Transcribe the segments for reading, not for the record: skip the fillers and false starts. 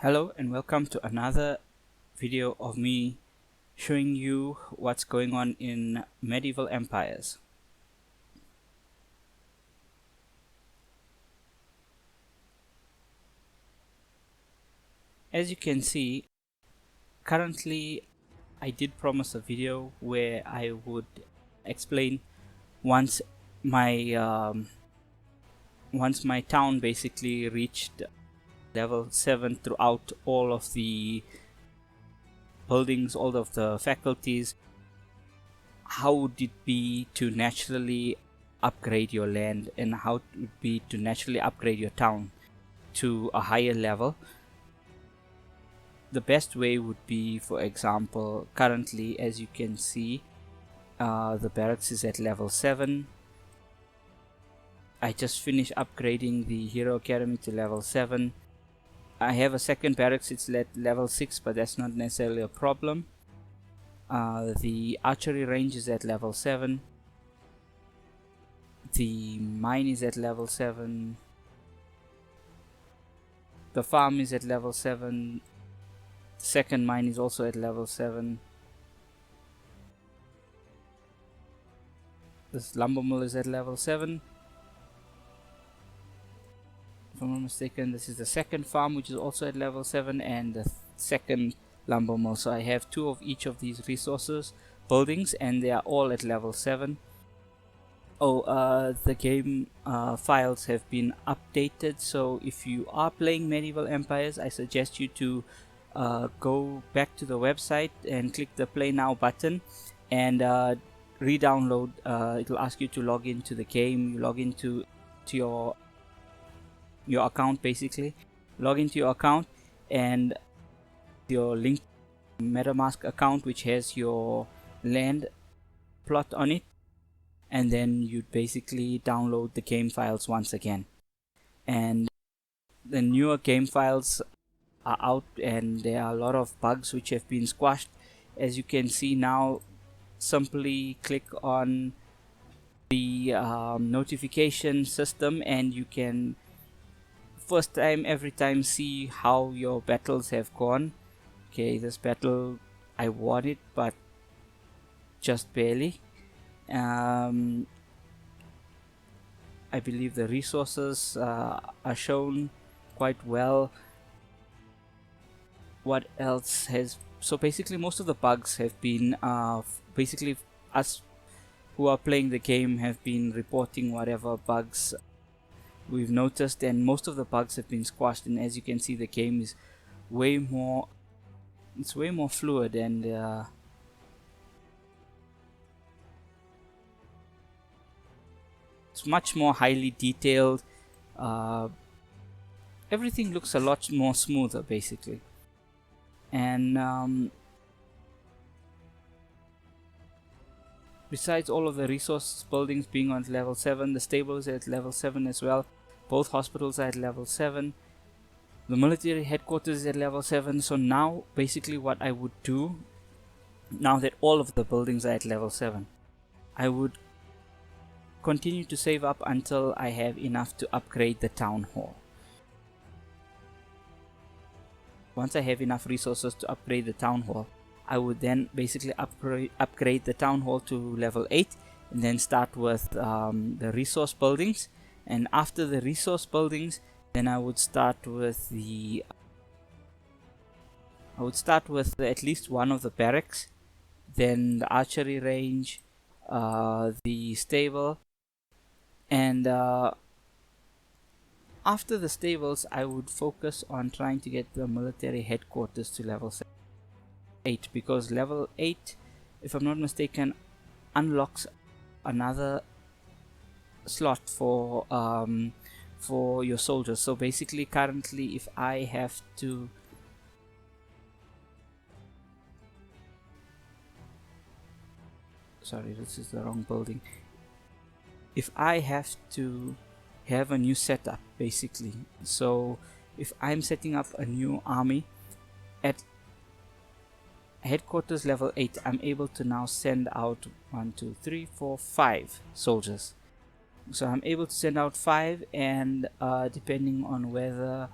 Hello and welcome to another video of me showing you what's going on in medieval empires. As you can see, currently I did promise a video where I would explain once my town basically reached level 7 throughout all of the buildings, all of the faculties, how would it be to naturally upgrade your land and how it would be to naturally upgrade your town to a higher level. The best way would be, for example, currently as you can see, the barracks is at level 7. I just finished upgrading the Hero Academy to level 7. I have a second barracks, it's at level 6, but that's not necessarily a problem. The archery range is at level 7. The mine is at level 7. The farm is at level 7. The second mine is also at level 7. This lumber mill is at level 7. If I'm not mistaken, this is the second farm, which is also at level 7, and the second lumber mill. So I have 2 of each of these resources buildings, and they are all at level 7. The game files have been updated, so if you are playing Medieval Empires, I suggest you to go back to the website and click the Play Now button and re-download. It will ask you to log into the game. You log into your account, basically log into your account and your linked MetaMask account, which has your land plot on it, and then you basically download the game files once again. And the newer game files are out, and there are a lot of bugs which have been squashed. As you can see now, simply click on the notification system and you can every time see how your battles have gone. Okay, this battle I won it, but just barely. I believe the resources are shown quite well. What else has... So basically most of the bugs have been basically us who are playing the game have been reporting whatever bugs we've noticed, and most of the bugs have been squashed. And as you can see, the game is way more fluid, and it's much more highly detailed. Everything looks a lot more smoother basically. And besides all of the resource buildings being on level 7, the stable is at level 7 as well. Both hospitals are at level 7. The military headquarters is at level 7. So now basically what I would do, now that all of the buildings are at level 7, I would continue to save up until I have enough to upgrade the town hall. Once I have enough resources to upgrade the town hall, I would then basically upgrade the town hall to level 8 and then start with the resource buildings. And after the resource buildings, then I would start with at least one of the barracks, then the archery range, the stable, and after the stables I would focus on trying to get the military headquarters to level 8, because level 8, if I'm not mistaken, unlocks another slot for your soldiers. So basically currently if I have to this is the wrong building. If I have to have a new setup basically, so if I'm setting up a new army at headquarters level 8, I'm able to now send out 1, 2, 3, 4, 5 soldiers. So I'm able to send out 5, and depending on whether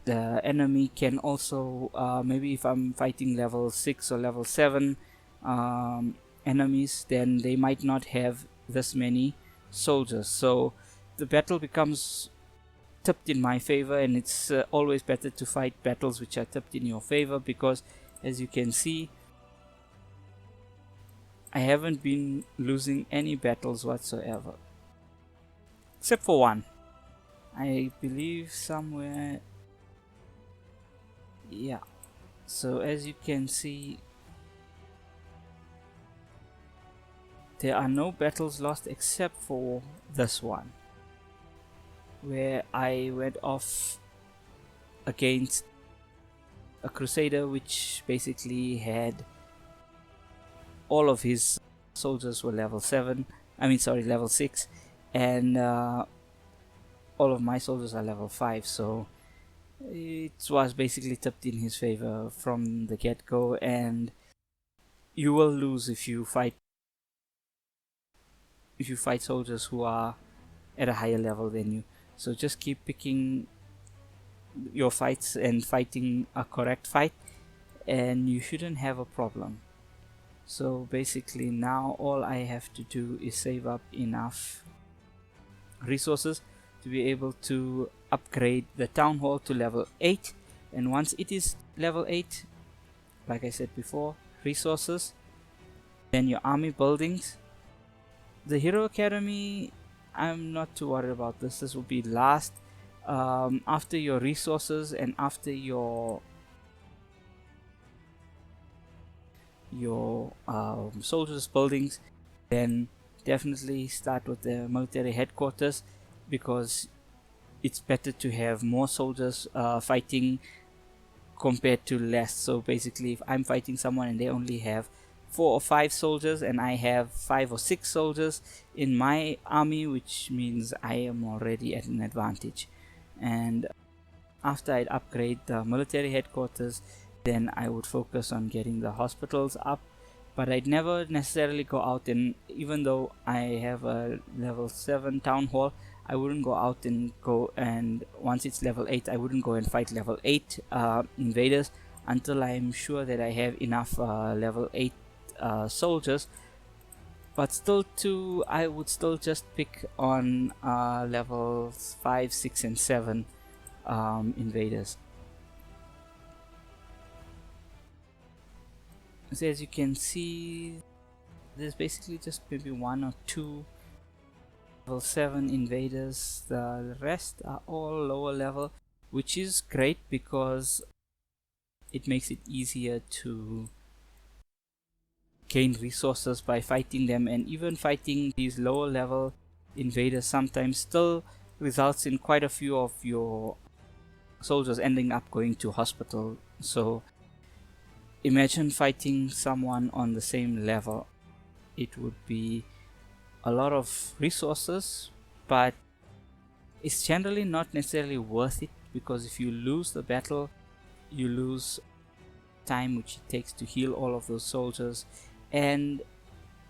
the enemy can also maybe if I'm fighting level 6 or level 7 enemies, then they might not have this many soldiers, so the battle becomes tipped in my favor, and it's always better to fight battles which are tipped in your favor, because as you can see, I haven't been losing any battles whatsoever, except for one. I believe somewhere, yeah. So as you can see, there are no battles lost except for this one, where I went off against a crusader which basically had all of his soldiers were level 7, level 6, and all of my soldiers are level 5, so it was basically tipped in his favor from the get-go, and you will lose if you fight soldiers who are at a higher level than you. So just keep picking your fights and fighting a correct fight, and you shouldn't have a problem. So basically now all I have to do is save up enough resources to be able to upgrade the town hall to level 8, and once it is level 8, like I said before, resources, then your army buildings. The hero academy, I'm not too worried about this. This will be last after your resources and after your soldiers buildings. Then definitely start with the military headquarters, because it's better to have more soldiers fighting compared to less. So basically, if I'm fighting someone and they only have 4 or 5 soldiers and I have 5 or 6 soldiers in my army, which means I am already at an advantage. And after I'd upgrade the military headquarters, then I would focus on getting the hospitals up, but I'd never necessarily go out, and even though I have a level 7 town hall, I wouldn't go out and once it's level 8, I wouldn't go and fight level 8 invaders until I'm sure that I have enough level 8 soldiers. But still I would still just pick on levels 5, 6 and 7 invaders. So as you can see, there's basically just maybe 1 or 2 level 7 invaders. The rest are all lower level, which is great because it makes it easier to gain resources by fighting them, and even fighting these lower level invaders sometimes still results in quite a few of your soldiers ending up going to hospital. So imagine fighting someone on the same level. It would be a lot of resources, but it's generally not necessarily worth it, because if you lose the battle, you lose time which it takes to heal all of those soldiers, and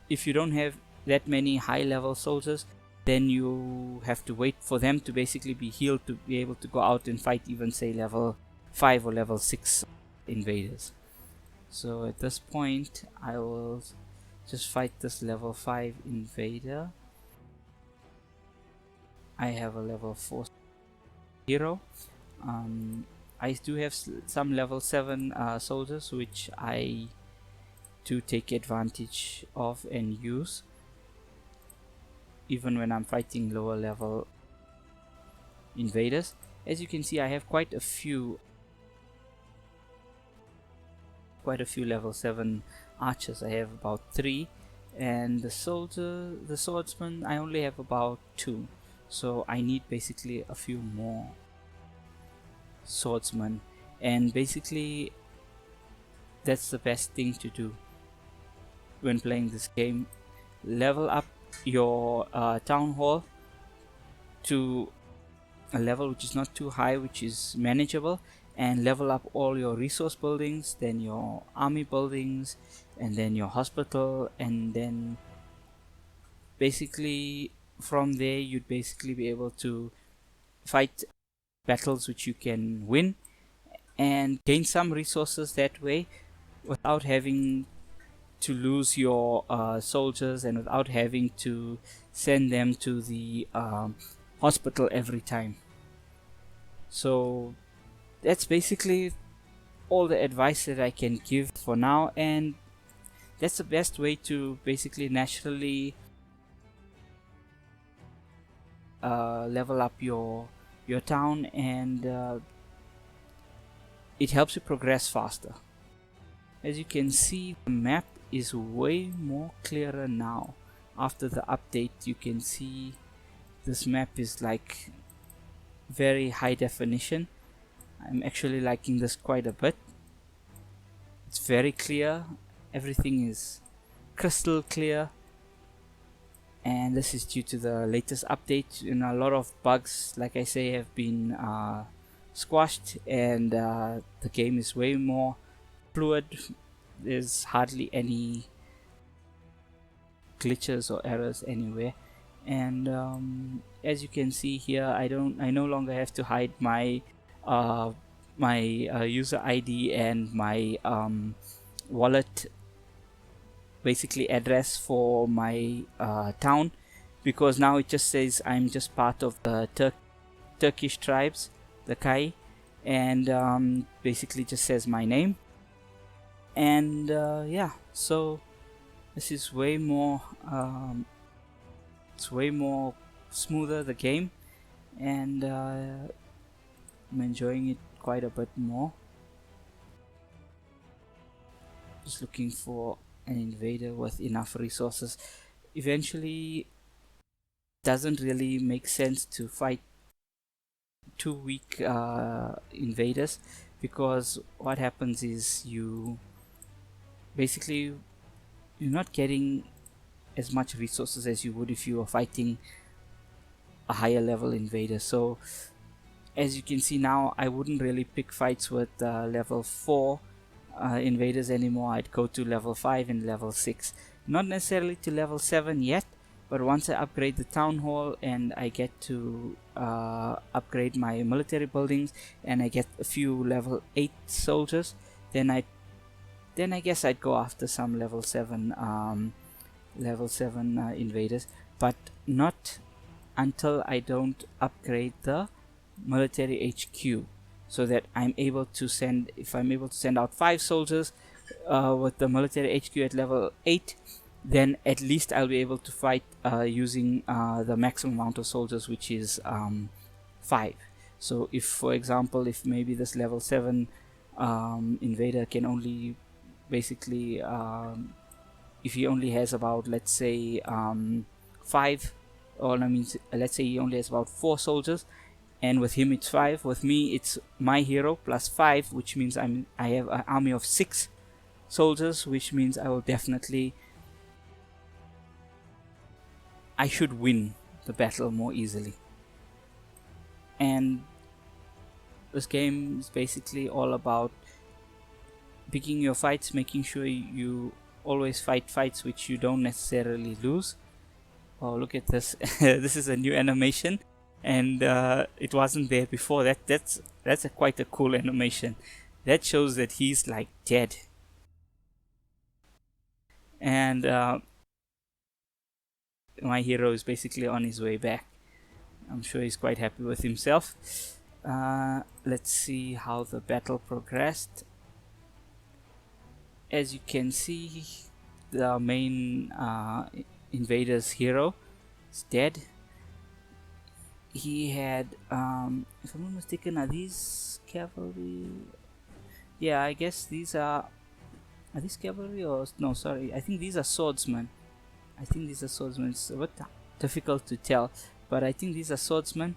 if you don't have that many high level soldiers, then you have to wait for them to basically be healed to be able to go out and fight even say level 5 or level 6 invaders. So at this point I will just fight this level 5 invader. I have a level 4 hero. I do have some level 7 soldiers which I do take advantage of and use even when I'm fighting lower level invaders. As you can see, I have quite a few level 7 archers. I have about 3, and the swordsman, I only have about 2, so I need basically a few more swordsmen, and basically that's the best thing to do when playing this game. Level up your town hall to a level which is not too high, which is manageable, and level up all your resource buildings, then your army buildings, and then your hospital, and then basically from there you'd basically be able to fight battles which you can win, and gain some resources that way without having to lose your soldiers and without having to send them to the hospital every time. So that's basically all the advice that I can give for now, and that's the best way to basically naturally level up your town, and it helps you progress faster. As you can see, the map is way more clearer now. After the update, you can see this map is like very high definition. I'm actually liking this quite a bit. It's very clear, everything is crystal clear, and this is due to the latest update. And a lot of bugs, like I say, have been squashed, and the game is way more fluid. There's hardly any glitches or errors anywhere, and as you can see here, I no longer have to hide my user ID and my wallet, basically address for my town, because now it just says I'm just part of the Turkish tribes, the Kai, and basically just says my name. And yeah, so this is way more it's way more smoother, the game, and I'm enjoying it quite a bit more. Just looking for an invader with enough resources. Eventually, doesn't really make sense to fight too weak invaders, because what happens is you're not getting as much resources as you would if you were fighting a higher level invader. So as you can see now, I wouldn't really pick fights with level 4 invaders anymore. I'd go to level 5 and level 6, not necessarily to level 7 yet, but once I upgrade the town hall and I get to upgrade my military buildings and I get a few level 8 soldiers, then I guess I'd go after some level 7 invaders, but not until I don't upgrade the military HQ, so that I'm able to send, if I'm able to send out 5 soldiers with the military HQ at level 8, then at least I'll be able to fight using the maximum amount of soldiers, which is 5. So if, for example, if maybe this level 7 invader can only basically if he only has about, let's say 5, or I mean, let's say he only has about 4 soldiers, and with him it's 5, with me it's my hero plus 5, which means I have an army of 6 soldiers, which means I should win the battle more easily. And this game is basically all about picking your fights, making sure you always fight fights which you don't necessarily lose. Oh, look at this. This is a new animation, and it wasn't there before. That's quite a cool animation. That shows that he's like dead, and my hero is basically on his way back. I'm sure he's quite happy with himself. Let's see how the battle progressed. As you can see, the main invader's hero is dead. He had, if I'm not mistaken, are these cavalry? Yeah, I guess these are these cavalry, or no, sorry, I think these are swordsmen. It's a bit difficult to tell, but I think these are swordsmen,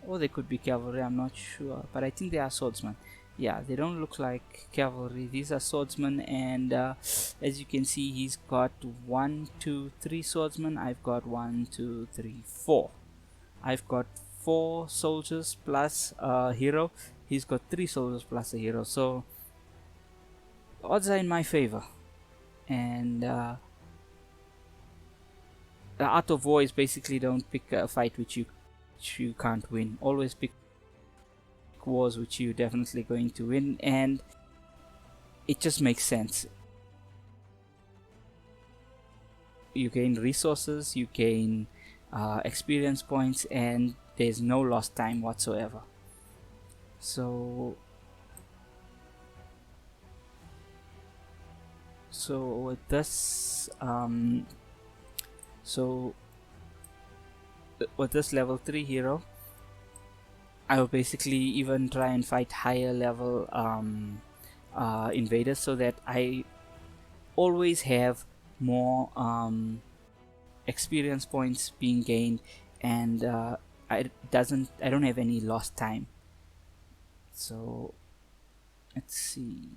or they could be cavalry, I'm not sure, but I think they are swordsmen. Yeah, they don't look like cavalry, these are swordsmen. And as you can see, he's got 1, 2, 3 swordsmen. I've got 1, 2, 3, 4. I've got 4 soldiers plus a hero. He's got 3 soldiers plus a hero, so odds are in my favor. And the art of war is basically, don't pick a fight which you can't win. Always pick pick wars which you're definitely going to win, and it just makes sense. You gain resources, you gain experience points, and there's no lost time whatsoever. So with this with this level 3 hero, I will basically even try and fight higher level invaders, so that I always have more experience points being gained, and I don't have any lost time. So let's see,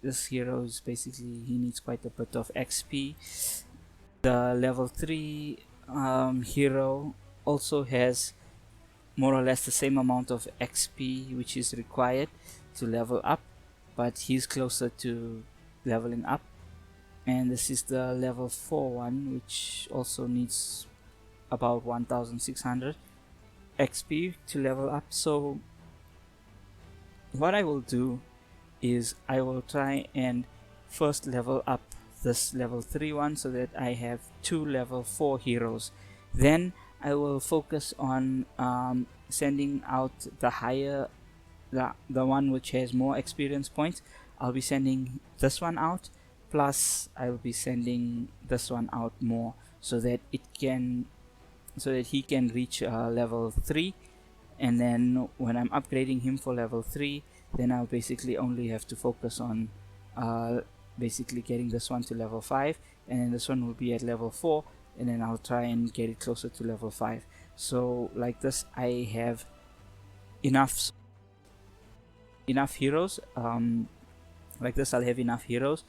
this hero is basically, he needs quite a bit of XP. The level 3 hero also has more or less the same amount of XP which is required to level up, but he's closer to leveling up. And this is the level 4 one, which also needs about 1600 XP to level up. So what I will do is I will try and first level up this level 3 one, so that I have 2 level 4 heroes. Then I will focus on sending out the higher, the one which has more experience points. I'll be sending this one out, plus I will be sending this one out more, so that he can reach level 3. And then when I'm upgrading him for level 3, then I'll basically only have to focus on basically getting this one to level 5, and then this one will be at level 4, and then I'll try and get it closer to level 5. So like this, I have enough heroes. Like this, I'll have enough heroes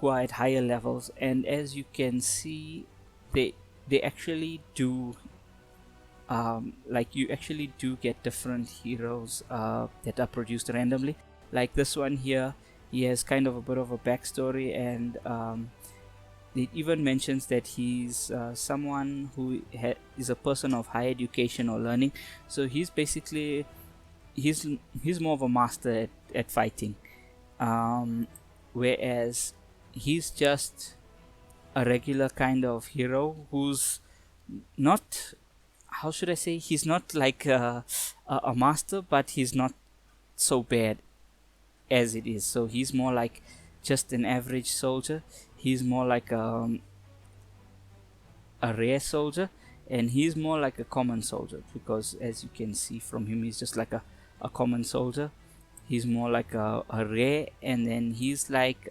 who are at higher levels, and as you can see, they actually do like, you actually do get different heroes that are produced randomly. Like this one here, he has kind of a bit of a backstory, and it even mentions that he's someone who is a person of high education or learning. So he's basically, he's more of a master at fighting, whereas he's just a regular kind of hero who's not, how should I say, he's not like a master, but he's not so bad as it is. So he's more like just an average soldier. He's more like a rare soldier, and he's more like a common soldier, because as you can see from him, he's just like a common soldier. He's more like a rare, and then he's like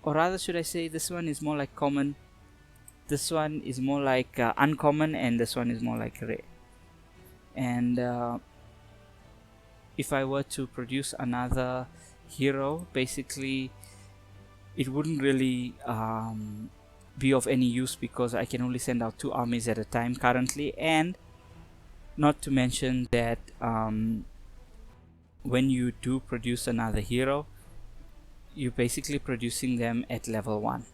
or rather should I say, this one is more like common, this one is more like uncommon, and this one is more like rare. And if I were to produce another hero, basically it wouldn't really be of any use, because I can only send out 2 armies at a time currently. And not to mention that when you do produce another hero, you're basically producing them at level 1,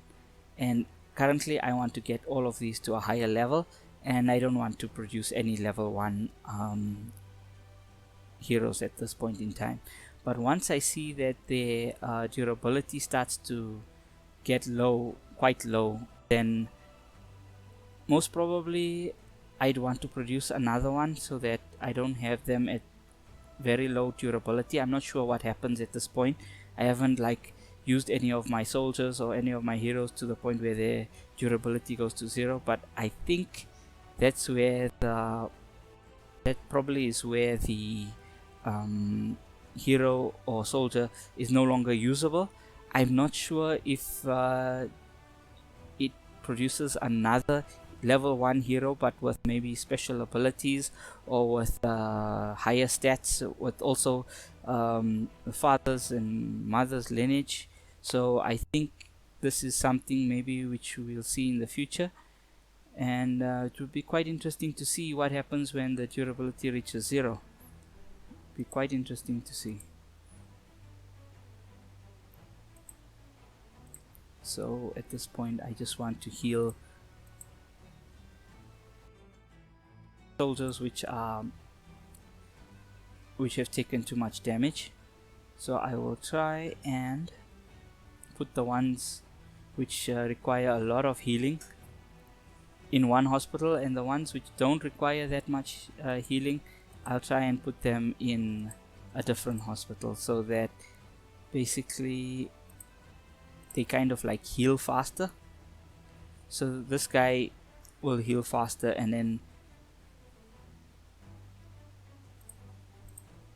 and currently I want to get all of these to a higher level, and I don't want to produce any level 1 heroes at this point in time. But once I see that their durability starts to get low, quite low, then most probably I'd want to produce another one, so that I don't have them at very low durability. I'm not sure what happens at this point. I haven't like used any of my soldiers or any of my heroes to the point where their durability goes to 0, but I think that's where that probably is where the hero or soldier is no longer usable. I'm not sure if it produces another level 1 hero, but with maybe special abilities, or with higher stats, with also fathers and mothers lineage. So I think this is something maybe which we'll see in the future, and it would be quite interesting to see what happens when the durability reaches 0. Be quite interesting to see. So at this point, I just want to heal soldiers which have taken too much damage. So I will try and put the ones which require a lot of healing in one hospital, and the ones which don't require that much healing, I'll try and put them in a different hospital, so that basically they kind of like heal faster. So this guy will heal faster, and then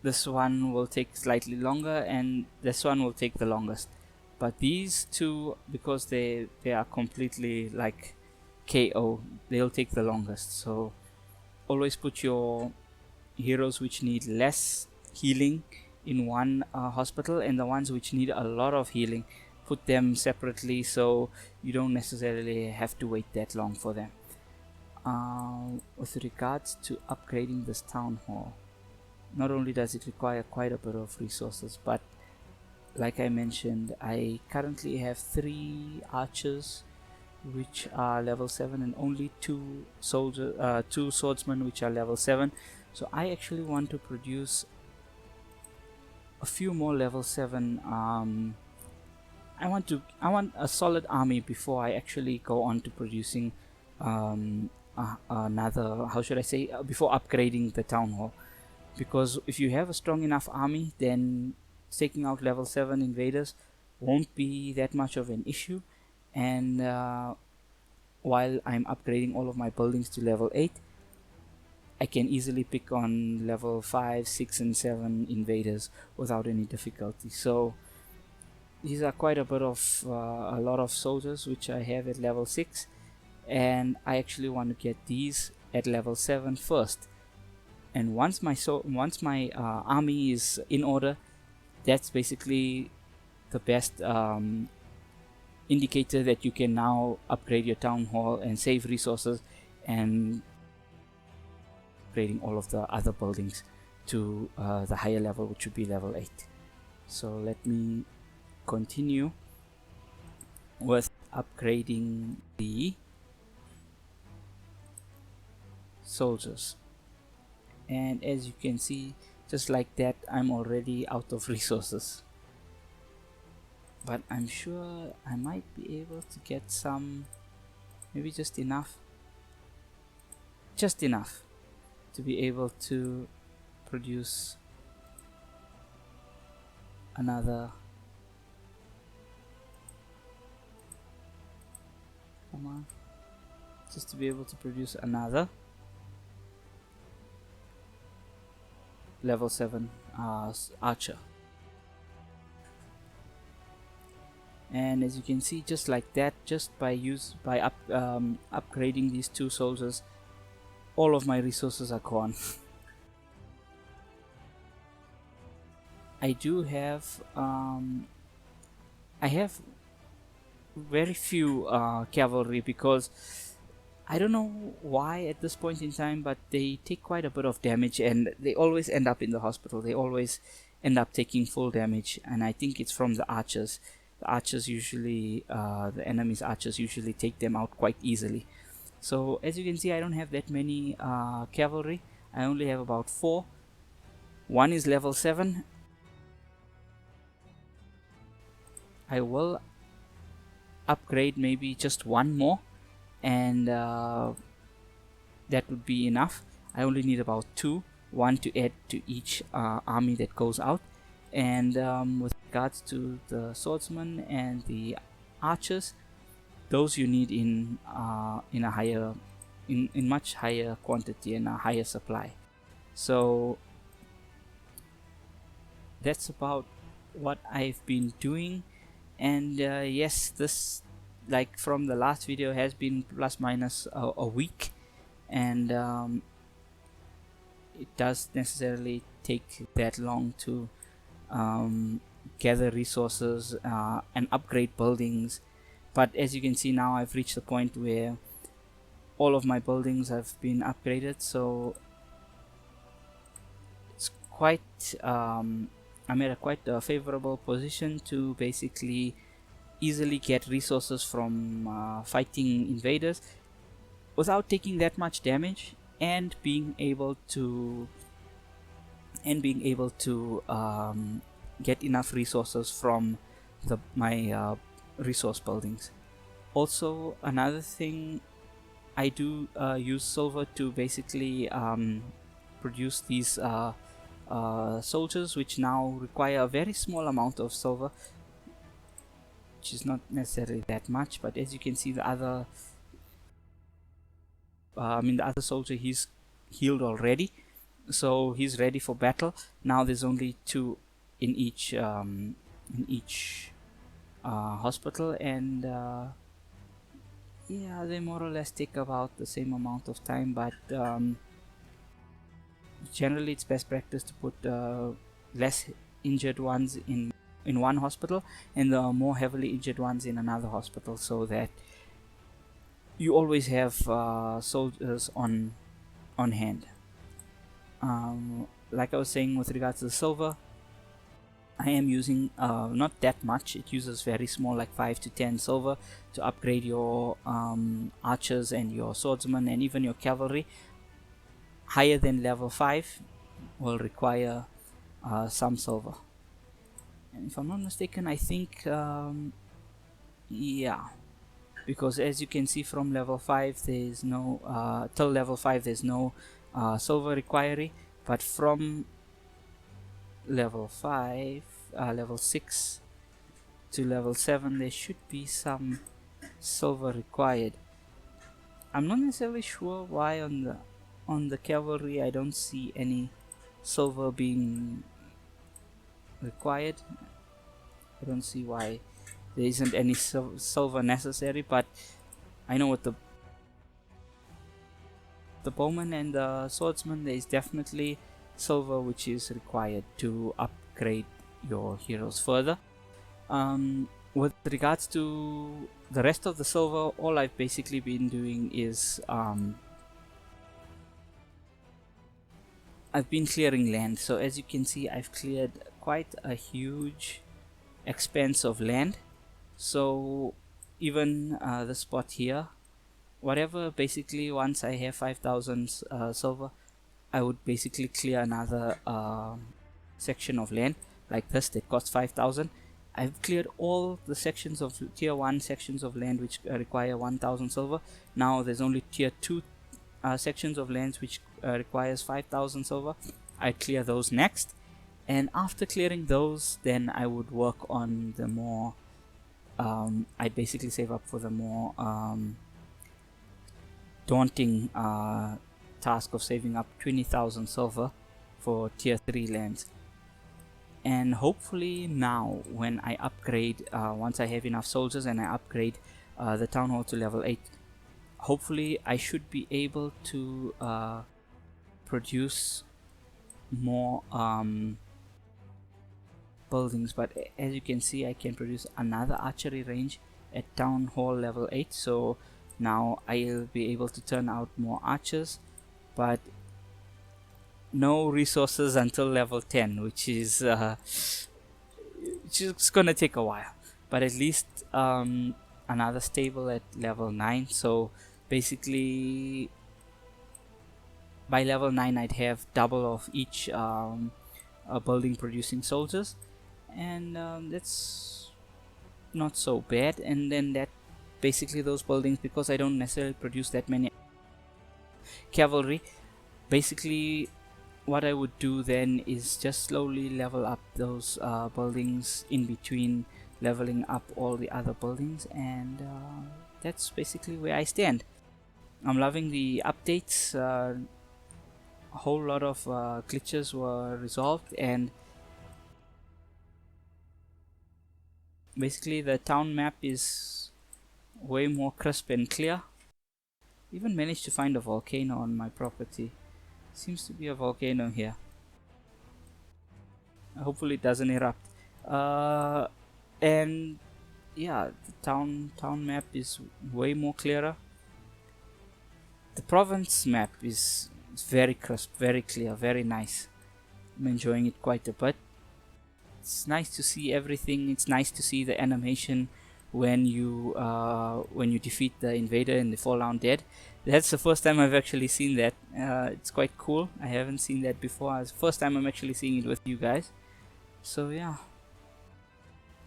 this one will take slightly longer, and this one will take the longest. But these two, because they are completely like KO, they'll take the longest. So always put your heroes which need less healing in one hospital, and the ones which need a lot of healing, put them separately, so you don't necessarily have to wait that long for them. With regards to upgrading this town hall, not only does it require quite a bit of resources, but like I mentioned, I currently have 3 archers which are level 7, and only 2 swordsmen which are level 7. So I actually want to produce a few more level 7. I want a solid army before I actually go on to producing another, how should I say, before upgrading the town hall. Because if you have a strong enough army, then taking out level 7 invaders won't be that much of an issue. And while I'm upgrading all of my buildings to level 8, I can easily pick on level 5, 6 and 7 invaders without any difficulty. So these are quite a bit of a lot of soldiers which I have at level 6, and I actually want to get these at level 7 first. And once my army is in order, that's basically the best indicator that you can now upgrade your town hall and save resources, and upgrading all of the other buildings to the higher level, which would be level 8. So let me continue with upgrading the soldiers, and as you can see, just like that, I'm already out of resources. But I'm sure I might be able to get some, maybe just enough to be able to produce another, come on, just to be able to produce another level 7 archer. And as you can see, just like that, just by upgrading these 2 soldiers, all of my resources are gone. I do have I have very few cavalry, because I don't know why at this point in time, but they take quite a bit of damage, and they always end up in the hospital. They always end up taking full damage, and I think it's from the archers. The archers usually, the enemy's archers usually take them out quite easily. So as you can see, I don't have that many cavalry. I only have about 4. One is level 7. I will upgrade maybe just 1 more, and that would be enough. I only need about 2, 1 to add to each army that goes out. And with regards to the swordsmen and the archers, those you need in much higher quantity and a higher supply. So that's about what I've been doing. And yes, this, like from the last video, has been plus minus a week, and it does necessarily take that long to gather resources and upgrade buildings. But as you can see, now I've reached the point where all of my buildings have been upgraded, so it's quite I'm at a quite favorable position to basically easily get resources from fighting invaders without taking that much damage. and being able to get enough resources from my resource buildings. Also, another thing, I do use silver to basically produce these soldiers, which now require a very small amount of silver, which is not necessarily that much. But as you can see, the other soldier, he's healed already, so he's ready for battle. Now there's only 2 in each hospital, and yeah, they more or less take about the same amount of time, but generally it's best practice to put less injured ones in one hospital and the more heavily injured ones in another hospital, so that you always have soldiers on hand. Like I was saying, with regards to the silver, I am using not that much. It uses very small, like 5 to 10 silver, to upgrade your archers and your swordsmen and even your cavalry. Higher than level 5 will require some silver. And if I'm not mistaken, I think yeah, because as you can see, from level 5 there's no till level 5 there's no silver requiry, but from level 5 level 6 to level 7 there should be some silver required. I'm not necessarily sure why on the cavalry I don't see any silver being required. I don't see why there isn't any silver necessary, but I know with the bowman and the swordsman there is definitely silver which is required to upgrade your heroes further. With regards to the rest of the silver, all I've basically been doing is I've been clearing land. So as you can see, I've cleared quite a huge expanse of land. So even the spot here, whatever, basically once I have 5,000 silver, I would basically clear another section of land like this that costs 5,000. I've cleared all the sections of tier 1 sections of land which require 1,000 silver. Now there's only tier 2 sections of lands which requires 5,000 silver. I clear those next, and after clearing those, then I would work on the more I'd basically save up for the more daunting task of saving up 20,000 silver for tier 3 lands. And hopefully now when I upgrade, once I have enough soldiers and I upgrade the town hall to level 8, hopefully I should be able to produce more buildings. But as you can see, I can produce another archery range at town hall level 8, so now I'll be able to turn out more archers, but no resources until level 10, which is gonna take a while. But at least another stable at level 9, so basically by level 9 I'd have double of each building producing soldiers, and that's not so bad. And then that basically those buildings, because I don't necessarily produce that many cavalry, basically what I would do then is just slowly level up those buildings in between leveling up all the other buildings, and that's basically where I stand. I'm loving the updates. A whole lot of glitches were resolved, and basically the town map is way more crisp and clear. Even managed to find a volcano on my property. Seems to be a volcano here. Hopefully it doesn't erupt. And yeah, the town map is way more clearer. The province map is very crisp, very clear, very nice. I'm enjoying it quite a bit. It's nice to see everything. It's nice to see the animation when you defeat the invader and they fall down dead. That's the first time I've actually seen that. It's quite cool. I haven't seen that before. It's the first time I'm actually seeing it with you guys. So yeah,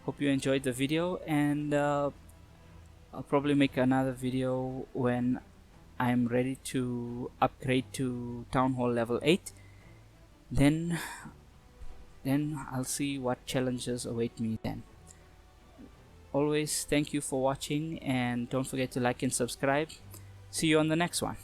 hope you enjoyed the video, and I'll probably make another video when I'm ready to upgrade to Town Hall level 8. Then I'll see what challenges await me then. Always thank you for watching, and don't forget to like and subscribe. See you on the next one.